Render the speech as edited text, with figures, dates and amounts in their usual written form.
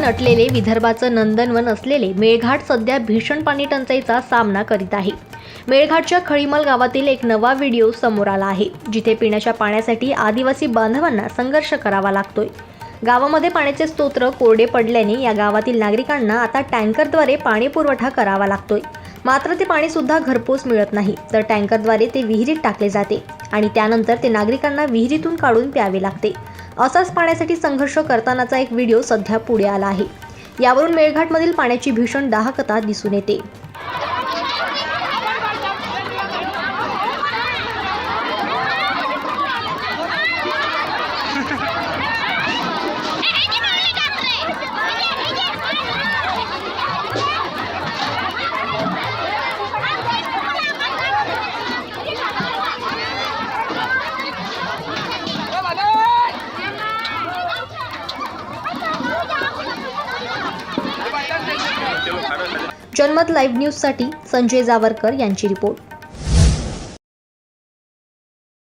नटलेले विदर्भाचं नंदनवन असलेले मेळघाट सध्या भीषण पाणी टंचाईचा सामना करीत आहे। मेळघाटच्या खळीमल गावातील एक नवा व्हिडिओ समोर आला आहे, जिथे पिण्याच्या पाण्यासाठी आदिवासी बांधवांना संघर्ष करावा लागतोय। गावामध्ये पाण्याचे स्तोत्र कोरडे पडल्याने या गावातील नागरिकांना आता टँकरद्वारे पाणी पुरवठा करावा लागतोय। मात्र ते पाणी सुद्धा घरपोच मिळत नाही, तर टँकरद्वारे ते विहिरीत टाकले जाते आणि त्यानंतर ते नागरिकांना विहिरीतून काढून प्यावे लागते। असाच पाण्यासाठी संघर्ष करतानाचा एक व्हिडिओ सध्या पुढे आला आहे। यावरून मेळघाटमधील पाण्याची भीषण दाहकता दिसून येते। जनमत लाईव्ह न्यूजसाठी संजय जावरकर यांची रिपोर्ट।